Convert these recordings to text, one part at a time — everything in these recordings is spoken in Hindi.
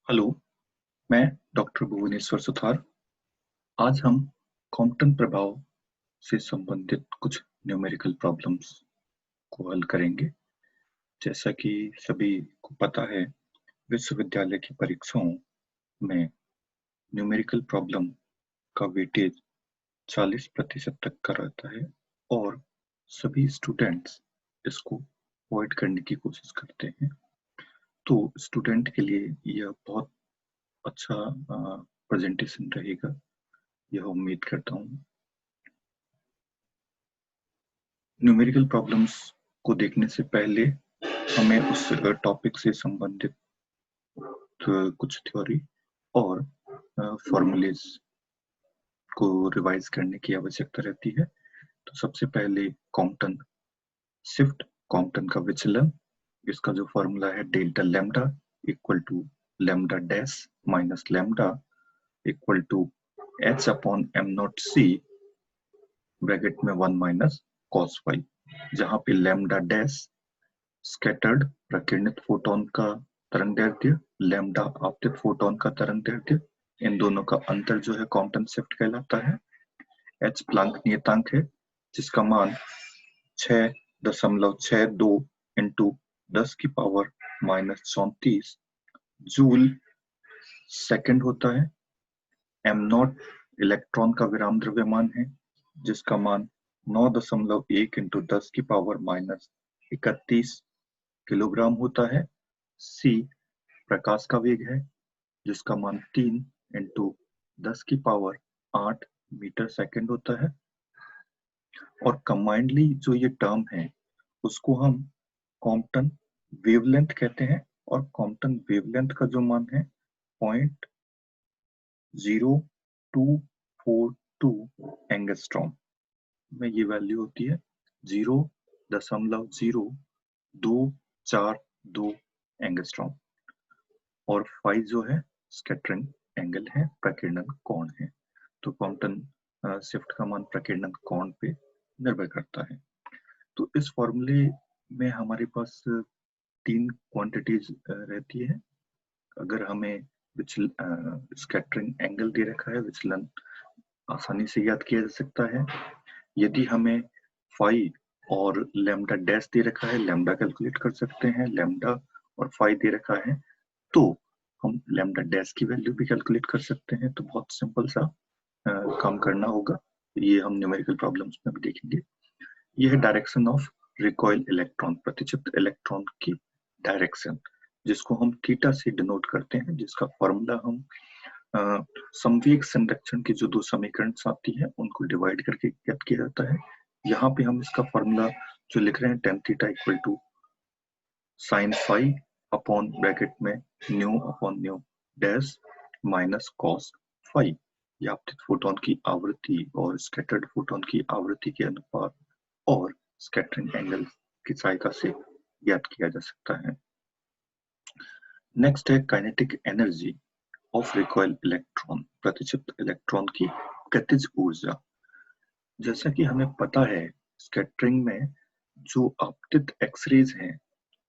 हेलो, मैं डॉक्टर भुवनेश्वर सुथार। आज हम कॉम्पटन प्रभाव से संबंधित कुछ न्यूमेरिकल प्रॉब्लम्स को हल करेंगे। जैसा कि सभी को पता है, विश्वविद्यालय की परीक्षाओं में न्यूमेरिकल प्रॉब्लम का वेटेज 40% तक का रहता है और सभी स्टूडेंट्स इसको अवॉइड करने की कोशिश करते हैं। तो स्टूडेंट के लिए यह बहुत अच्छा प्रेजेंटेशन रहेगा, यह उम्मीद करता हूँ। न्यूमेरिकल प्रॉब्लम्स को देखने से पहले हमें उस टॉपिक से संबंधित कुछ थ्योरी और फॉर्मूलेज को रिवाइज करने की आवश्यकता रहती है। तो सबसे पहले कॉम्पटन शिफ्ट, कॉम्पटन का विचलन, इसका जो फॉर्मूला है delta lambda equal to lambda dash minus lambda equal to h upon m naught c bracket में 1 माइनस कॉस फाई, जहां पे लैम्डा डैश स्कैटर्ड प्रकीर्णित फोटोन का तरंगदैर्ध्य, लैम्डा आपतित फोटोन का तरंगदैर्ध्य, इन दोनों का अंतर जो है कॉम्पटन शिफ्ट कहलाता है। एच प्लांक नियतांक है जिसका मान 6.62 इंटू 10 की पावर माइनस 34 जूल सेकंड होता है। एम नॉट इलेक्ट्रॉन का विराम द्रव्यमान है जिसका मान 9.1 इंटू 10 की पावर माइनस 31 किलोग्राम होता है। सी प्रकाश का वेग है जिसका मान 3 इंटू 10 की पावर 8 मीटर सेकंड होता है। और कंबाइंडली जो ये टर्म है उसको हम कॉम्पटन वेवलेंथ कहते हैं और कॉम्पटन वेवलेंथ का जो मान है 0.0242 एंगस्ट्रॉम में ये वैल्यू होती है 0.0242 एंगस्ट्रॉम। और फाई जो है स्कैटरिंग एंगल है, प्रकीर्णन कोण है। तो कॉम्पटन शिफ्ट का मान प्रकीर्णन कोण पे निर्भर करता है। तो इस फॉर्मूले में हमारे पास 3 क्वांटिटीज रहती है। अगर हमें स्कैटरिंग एंगल दे रखा है, विचलन आसानी से याद किया जा सकता है। यदि हमें फाई और लैम्डा डैश दे रखा है, लैम्डा कैलकुलेट कर सकते हैं। लैम्डा और फाई दे रखा है तो हम लैम्डा डैश की वैल्यू भी कैलकुलेट कर सकते हैं। तो बहुत सिंपल सा काम करना होगा। ये हम न्यूमेरिकल प्रॉब्लम्स में भी देखेंगे। यह है डायरेक्शन ऑफ रिकॉइल इलेक्ट्रॉन, प्रतिचित इलेक्ट्रॉन की डायरेक्शन, जिसको हम थीटा से डिनोट करते हैं, जिसका फॉर्मूला हम संवेग संरक्षण की जो 2 समीकरण आती है उनको डिवाइड करके ज्ञात किया जाता है। यहाँ पे हम इसका फॉर्मूला जो लिख रहे हैं tan theta equal to sine phi upon bracket में nu upon nu dash minus cos phi. ये आपतित फोटोन की आवृत्ति और स्कैटर्ड फोटोन की आवृत्ति के अनुपात और स्कैटरिंग एंगल की सहायता से ज्ञात किया जा सकता है। नेक्स्ट है kinetic energy of recoil electron, प्रतिचित इलेक्ट्रॉन की गतिज ऊर्जा। जैसा कि हमें पता है, स्कैटरिंग में जो आपतित एक्सरेज हैं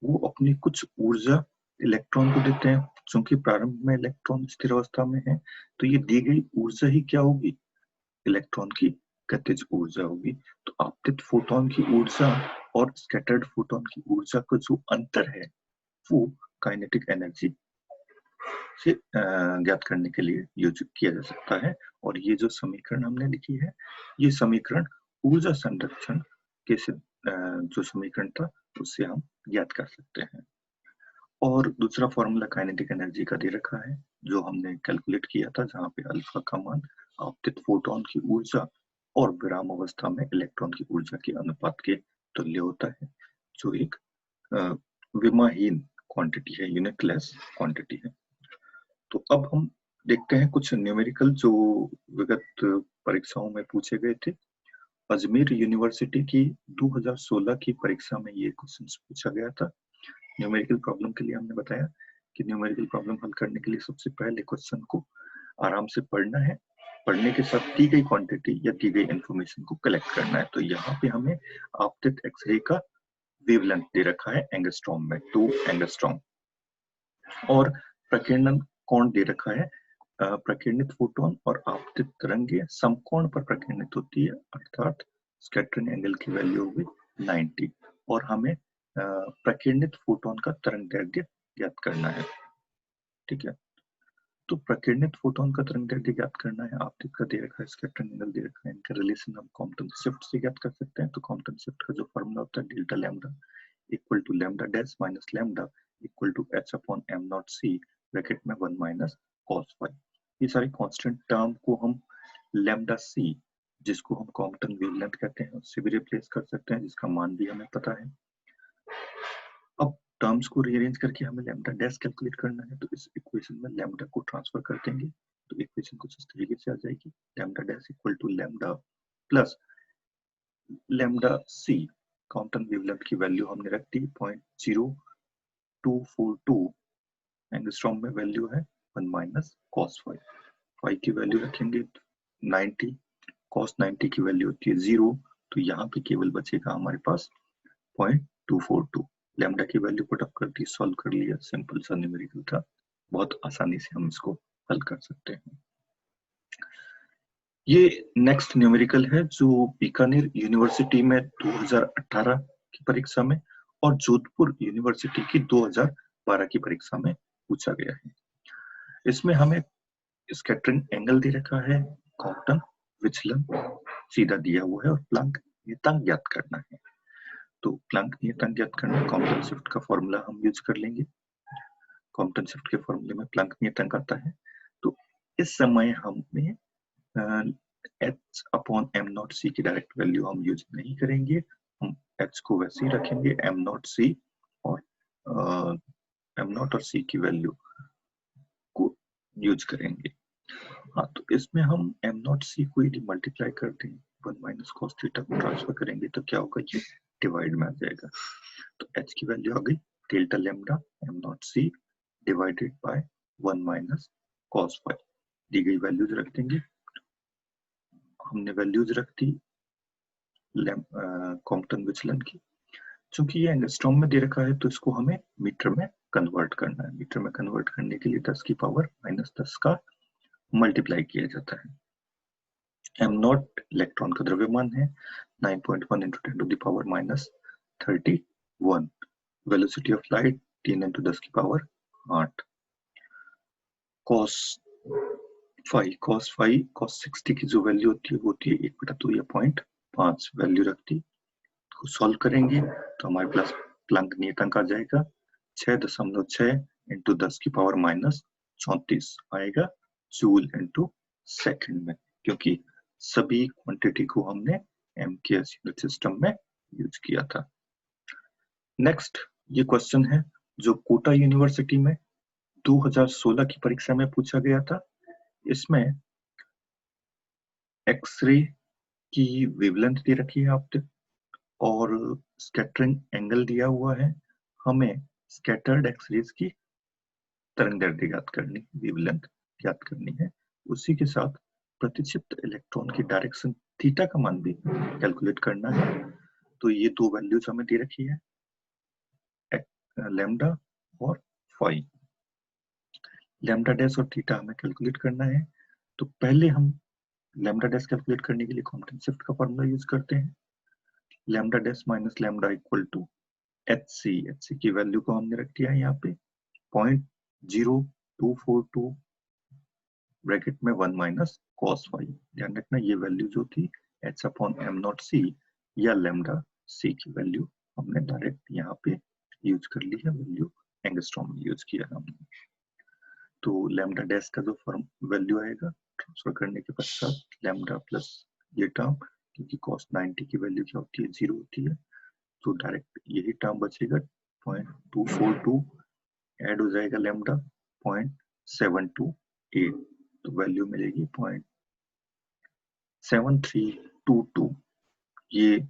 वो अपनी कुछ ऊर्जा इलेक्ट्रॉन को देते हैं। चूंकि प्रारंभ में इलेक्ट्रॉन स्थिर अवस्था में है तो ये दी गई ऊर्जा ही क्या होगी, इलेक्ट्रॉन की गतिज ऊर्जा होगी। तो आपतित फोटोन की ऊर्जा और स्कैटर्ड फोटोन की ऊर्जा का जो अंतर है वो काइनेटिक एनर्जी से ज्ञात करने के लिए यूज किया जा सकता है। और ये जो समीकरण हमने लिखी है, ये समीकरण ऊर्जा संरक्षण के जो समीकरण था उससे हम ज्ञात कर सकते हैं। और दूसरा फॉर्मूला काइनेटिक एनर्जी का दे रखा है जो हमने कैलकुलेट किया था, जहाँ पे अल्फा का मान आपतित फोटोन की ऊर्जा और विराम अवस्था में इलेक्ट्रॉन की ऊर्जा के अनुपात के तुल्य होता है, जो एक विमाहीन क्वांटिटी है, यूनिटलेस क्वांटिटी है। तो अब हम देखते हैं कुछ न्यूमेरिकल जो विगत परीक्षाओं में पूछे गए थे। अजमेर यूनिवर्सिटी की 2016 की परीक्षा में ये क्वेश्चन पूछा गया था। न्यूमेरिकल प्रॉब्लम के लिए हमने बताया कि न्यूमेरिकल प्रॉब्लम हल करने के लिए सबसे पहले क्वेश्चन को आराम से पढ़ना है, पढ़ने के साथ दी गई क्वांटिटी या दी गई इंफॉर्मेशन को कलेक्ट करना है। तो यहाँ पे हमें आपतित एक्सरे का वेवलेंथ दे रखा है एंगस्ट्रॉम में, 2 एंगस्ट्रॉम, और प्रकीर्णन कोण दे रखा है, प्रकीर्णित फोटोन और आपतित तरंगे समकोण पर प्रकीर्णित होती है, अर्थात स्कैटरिंग एंगल की वैल्यू होगी 90 और हमें प्रकीर्णित फोटोन का तरंग दैर्घ्य ज्ञात करना है। ठीक है, तो प्रकीर्णित फोटोन का तरंग दैर्घ्य ज्ञात करना है, आपतित का दे रखा है, स्कैटरिंग एंगल दे रखा है, इनका रिलेशन हम कॉम्पटन शिफ्ट से ज्ञात कर सकते हैं। तो कॉम्पटन शिफ्ट का जो फॉर्मूला होता है delta lambda equal to lambda dash minus lambda equal to h upon m naught c bracket में 1 माइनस cos फाई। ये सारी कांस्टेंट टर्म को हम लैम्डा c, जिसको हम कॉम्पटन वेवलेंथ कहते हैं, उससे भी रिप्लेस कर सकते हैं, जिसका मान भी हमें पता है। अब टर्म्स को रीअरेंज करके हमें लैम्डा डैश कैलकुलेट करना है, तो इस इक्वेशन में लैम्डा को ट्रांसफर कर देंगे, तो इक्वेशन कुछ इस तरीके से आ जाएगी, lambda dash equal to lambda plus lambda c, Compton wavelength की वैल्यू हमने रख दी 0.0242 एंगस्ट्रॉम में, वैल्यू है 1 माइनस cos फाई। फाई की वैल्यू रखेंगे 90, cos 90 की वैल्यू होती है 0, तो यहाँ पे केवल बचेगा हमारे पास 0.242। लैम्डा की वैल्यू पुट अप कर दी, सॉल्व कर लिया, सिंपल सा न्यूमेरिकल था, बहुत आसानी से हम इसको हल कर सकते हैं। ये नेक्स्ट न्यूमेरिकल है जो बीकानेर यूनिवर्सिटी में 2018 की परीक्षा में और जोधपुर यूनिवर्सिटी की 2012 की परीक्षा में पूछा गया है। इसमें हमें स्कैटरिंग एंगल दे रखा है, कॉम्पटन विचलन सीधा दिया हुआ है और प्लैंक नियतांक ज्ञात करना है। तो प्लैंक नियतांक ज्ञात करना, कॉम्पटन शिफ्ट का फॉर्मूला हम यूज कर लेंगे। कॉम्पटन शिफ्ट के फॉर्मूले में प्लैंक नियतांक आता है। तो इस समय हमें h upon m naught c की डायरेक्ट वैल्यू हम यूज नहीं करेंगे, हम h को वैसे ही रखेंगे m नॉट c और m नॉट और c की वैल्यू को यूज करेंगे। हाँ, तो इसमें हम m नॉट c को यदि मल्टीप्लाई कर दें 1 माइनस cos थीटा को ट्रांसफर करेंगे तो क्या होगा, ये डिवाइड में आ जाएगा। तो h की वैल्यू आ गई delta lambda m naught c divided by 1 minus cos phi. दी गई वैल्यूज रख देंगे, हमने वैल्यूज रख दी कॉम्पटन विचलन की। चूंकि ये एंगस्ट्रॉम में दे रखा है तो इसको हमें मीटर में कन्वर्ट करना है। मीटर में कन्वर्ट करने के लिए 10 की पावर माइनस 10 का मल्टीप्लाई किया जाता है। m नॉट इलेक्ट्रॉन का द्रव्यमान है, 9.1 into 10 to the power minus 31। Velocity of light 3 into 10 की पावर 8। cos फाई cos 60 की जो वैल्यू होती है वो होती है 1/2 या 0.5, वैल्यू रखती, को सॉल्व करेंगे तो हमारे पास प्लैंक नियतांक आ जाएगा 6.6 इंटू 10 की पावर माइनस 34 आएगा जूल इंटू सेकेंड में, क्योंकि सभी क्वांटिटी को हमने MKS यूनिट सिस्टम में यूज किया था। नेक्स्ट ये क्वेश्चन है जो कोटा यूनिवर्सिटी में 2016 की परीक्षा में पूछा गया था। इसमें एक्सरे की वेवलेंथ दे रखी है आपने और स्कैटरिंग एंगल दिया हुआ है, हमें स्कैटर्ड एक्सरेज की तरंग दैर्घ्य ज्ञात करनी, वेवलेंथ ज्ञात करनी है। उसी के साथ प्रतिक्षिप्त इलेक्ट्रॉन की डायरेक्शन थीटा का मान भी कैलकुलेट करना है। तो ये दो वैल्यूज हमें दे रखी है, लैम्डा और फाई। लैम्डा डैश और थीटा हमें कैलकुलेट करना है। तो पहले हम लैम्डा डैश कैलकुलेट करने के लिए कॉम्पटन शिफ्ट का फॉर्मूला यूज करते हैं, lambda dash minus lambda equal to HC की वैल्यू को हमने रख दिया है यहाँ पे 0.0242 ब्रैकेट में 1 माइनस cos फाई। ध्यान रखना ये वैल्यू जो थी h upon m naught c या लैम्डा c की वैल्यू हमने डायरेक्ट यहाँ पे यूज कर ली है, वैल्यू एंगस्ट्रॉम में यूज किया हमने। तो लैम्डा डैश का जो फॉर्म वैल्यू आएगा ट्रांसफर करने के पश्चात लैम्डा प्लस ये टर्म, क्योंकि cos 90 की वैल्यू क्या होती है 0 होती है, तो डायरेक्ट यही टर्म बचेगा 0.242 ऐड हो जाएगा लैम्डा 0.728, तो वैल्यू मिलेगी 0.7322। ये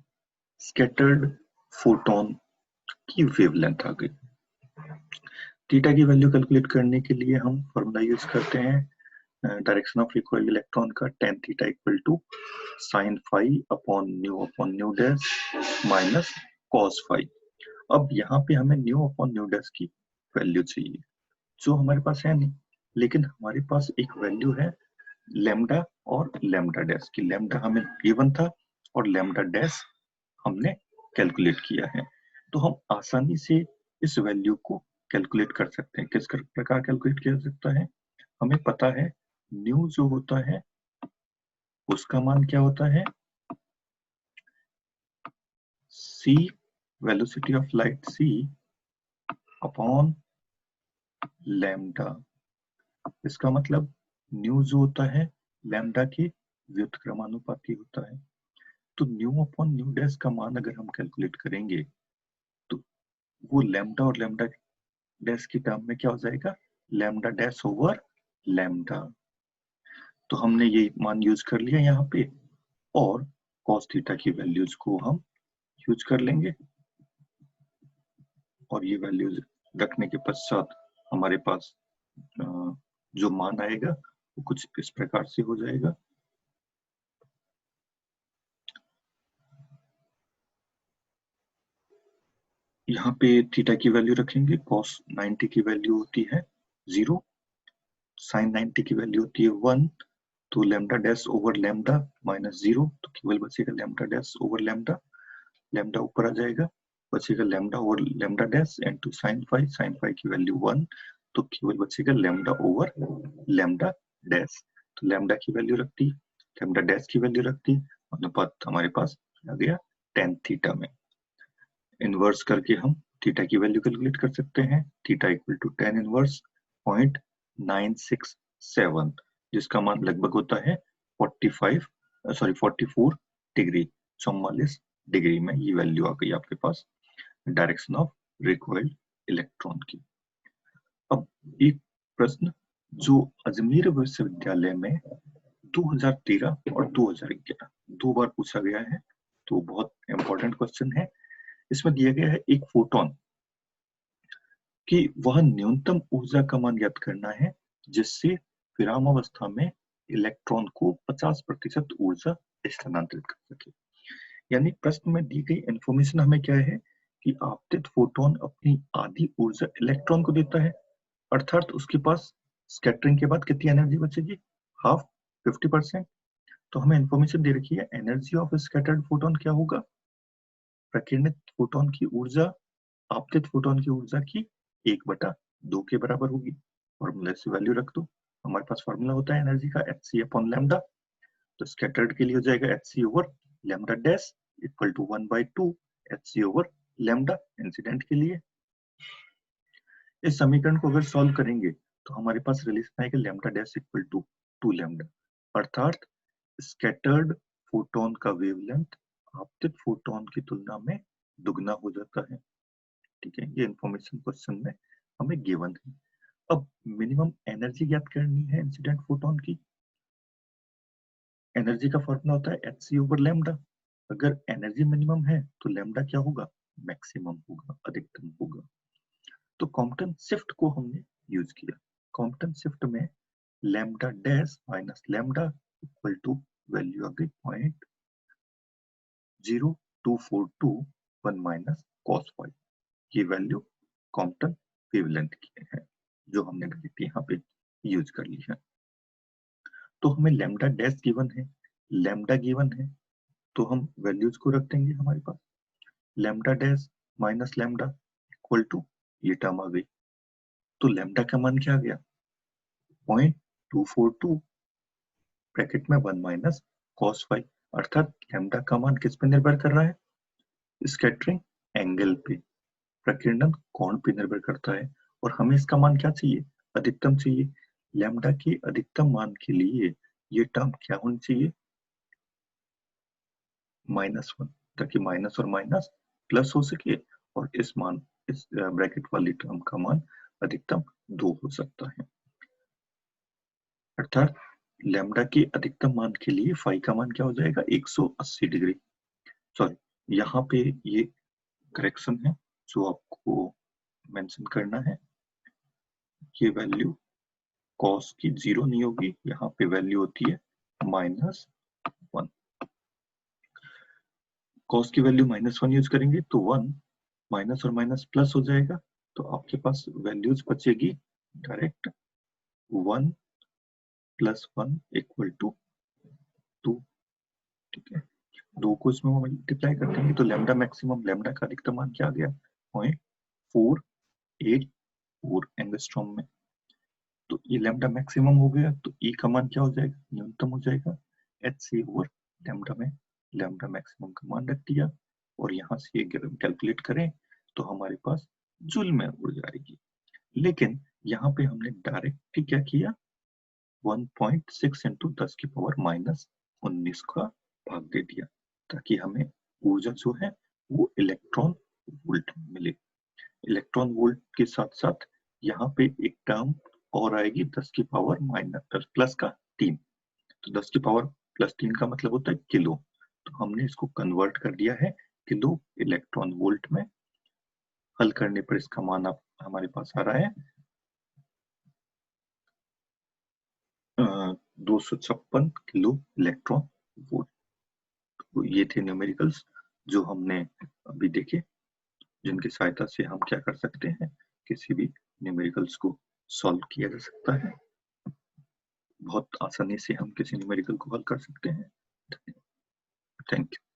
स्कैटर्ड फोटोन की वेवलेंथ आ गई। थीटा की वैल्यू कैलकुलेट करने के लिए हम फॉर्मूला यूज करते हैं डायरेक्शन ऑफ रिकॉइल इलेक्ट्रॉन का, tan theta equal to sin phi upon nu dash minus cos phi. अब यहाँ पे हमें न्यू अपॉन न्यू डैश की वैल्यू चाहिए जो हमारे पास है नहीं, लेकिन हमारे पास एक वैल्यू है लैम्डा और लैम्डा डैश की। लैम्डा हमें गिवन था और लैम्डा डैश हमने कैलकुलेट किया है। तो हम आसानी से इस वैल्यू को कैलकुलेट कर सकते हैं। किस प्रकार कैलकुलेट किया जा सकता है? हमें पता है न्यू जो होता है उसका मान क्या होता है? c, velocity of light c upon lambda. इसका मतलब न्यू जो होता है लैम्डा के व्युत्क्रमानुपाती होता है। तो न्यू अपॉन न्यू डैश का मान अगर हम कैलकुलेट करेंगे तो वो लैम्डा और लैम्डा डैश की टर्म में क्या हो जाएगा? Lambda dash over lambda. तो हमने ये मान यूज कर लिया यहाँ पे, और cos थीटा की वैल्यूज को हम यूज कर लेंगे, और ये वैल्यूज रखने के पश्चात हमारे पास जो मान आएगा वो कुछ इस प्रकार से हो जाएगा। यहाँ पे थीटा की वैल्यू रखेंगे, cos 90 की वैल्यू होती है 0, sin 90 की वैल्यू होती है 1, तो lambda dash over lambda minus 0, तो केवल बचेगा lambda dash over lambda. Lambda ऊपर आ जाएगा, बचेगा lambda over lambda dash into sin phi. sin phi की वैल्यू 1, तो केवल बचेगा लैम्डा ओवर लैम्डा डैश। तो लैम्डा की वैल्यू रखती, लैम्डा डैश की वैल्यू रखती, अनुपात हमारे पास आ गया tan थीटा में। इनवर्स करके हम थीटा की वैल्यू कैलकुलेट कर सकते हैं। Theta equal to tan inverse 0.967, जिसका मान लगभग होता है 44 डिग्री, 44 डिग्री में ये वैल्यू आ गई आपके पास डायरेक्शन ऑफ रिकॉइल्ड इलेक्ट्रॉन की। अब एक प्रश्न जो अजमेर विश्वविद्यालय में 2013 और 2011 दो बार पूछा गया है, तो बहुत इंपॉर्टेंट क्वेश्चन है। इसमें दिया गया है एक फोटोन कि वह न्यूनतम ऊर्जा का मान ज्ञात करना है जिससे विरामावस्था में इलेक्ट्रॉन को 50% ऊर्जा स्थानांतरित कर सके। यानी प्रश्न में दी गई इंफॉर्मेशन हमें क्या है कि आपतित फोटोन अपनी आधी ऊर्जा इलेक्ट्रॉन को देता है, अर्थात उसके पास स्कैटरिंग के बाद कितनी एनर्जी बचेगी? हाफ, 50%। तो हमें इंफॉर्मेशन दे रखी है एनर्जी ऑफ स्कैटर्ड फोटोन क्या होगा? प्रकीर्णित फोटोन की ऊर्जा आपतित फोटोन की ऊर्जा की 1/2 के बराबर होगी। फॉर्मूला से वैल्यू रख दो। हमारे पास फॉर्मूला होता है एनर्जी का hc अपॉन लैम्डा, तो स्कैटर्ड के लिए हो जाएगा hc over lambda dash equal to 1/2 hc over lambda incident के लिए। इस समीकरण को अगर सॉल्व करेंगे तो हमारे पास रिलेशन आएगा lambda dash equal to 2 lambda, अर्थात स्कैटर्ड फोटोन का वेवलेंथ आपतित फोटोन की तुलना में दुगना हो जाता है। ठीक है, ये इंफॉर्मेशन क्वेश्चन में हमें गिवन है। अब मिनिमम एनर्जी ज्ञात करनी है इंसिडेंट फोटोन की। एनर्जी का फॉर्मूला होता है hc ओवर लैम्डा। अगर एनर्जी मिनिमम है तो लैम्डा क्या होगा? मैक्सिमम होगा, अधिकतम होगा। तो कॉम्पटन शिफ्ट को हमने यूज किया। कॉम्पटन शिफ्ट में lambda dash minus lambda equal to value आ गई 0.0242 माइनस cos फाई। ये वैल्यू कॉम्पटन वेवलेंथ की है जो हमने डायरेक्टली यहाँ पे यूज कर ली है। तो हमें लैम्डा डैश गिवन है, लैम्डा गिवन है, तो हम वैल्यूज को रख देंगे हमारे पास। Lambda dash minus lambda equal to ये टर्म आ गई, तो लैम्डा का मान क्या आ गया? 0.242 ब्रैकेट में 1 माइनस cos फाई, अर्थात लैम्डा का मान किस पे निर्भर कर रहा है? स्कैटरिंग एंगल पे, प्रकीर्णन कोण पे निर्भर करता है। और हमें इसका मान क्या चाहिए? अधिकतम चाहिए। लैम्डा के अधिकतम मान के लिए ये टर्म क्या होनी चाहिए? -1, ताकि माइनस और माइनस प्लस हो सके और इस ब्रैकेट वाली टर्म का मान अधिकतम 2 हो सकता है। अर्थात लैम्डा के अधिकतम मान के लिए फाई का मान क्या हो जाएगा? 180 डिग्री। सॉरी, यहाँ पे ये करेक्शन है जो आपको मेंशन करना है। ये वैल्यू कॉस की 0 नहीं होगी, यहाँ पे वैल्यू होती है -1। कॉस की वैल्यू -1 यूज करेंगे तो 1 माइनस और माइनस प्लस हो जाएगा, तो आपके पास वैल्यूज बचेगी डायरेक्ट 1 + 1 = 2। ठीक है, 2 को इसमें मल्टीप्लाई कर देंगे तो लैम्डा मैक्सिमम, लैम्डा का अधिकतम मान क्या आ गया? 0.484 एंगस्ट्रॉम में। तो ये लैम्डा मैक्सिमम हो गया, तो ई का मान क्या हो जाएगा? न्यूनतम हो जाएगा। HC/लैम्डा में लैम्डा मैक्सिमम का मान रख दिया, और यहाँ से ये कैलकुलेट करें तो हमारे पास जूल में ऊर्जा आएगी। लेकिन यहाँ पे हमने डायरेक्ट ही क्या किया? 1.6 × 10⁻⁻19 का भाग दे दिया, ताकि हमें ऊर्जा जो है वो इलेक्ट्रॉन वोल्ट में मिले। इलेक्ट्रॉन वोल्ट के साथ साथ यहाँ पे एक टर्म और आएगी 10⁻³ तो 10⁻³ का मतलब होता है किलो। तो हमने इसको कन्वर्ट कर दिया है किलो इलेक्ट्रॉन वोल्ट में। हल करने पर इसका मान अब हमारे पास आ रहा है 256 किलो इलेक्ट्रॉन वोल्ट। तो ये थे न्यूमेरिकल्स जो हमने अभी देखे, जिनकी सहायता से हम क्या कर सकते हैं, किसी भी न्यूमेरिकल्स को सॉल्व किया जा सकता है। बहुत आसानी से हम किसी न्यूमेरिकल को हल कर सकते हैं। Thank you.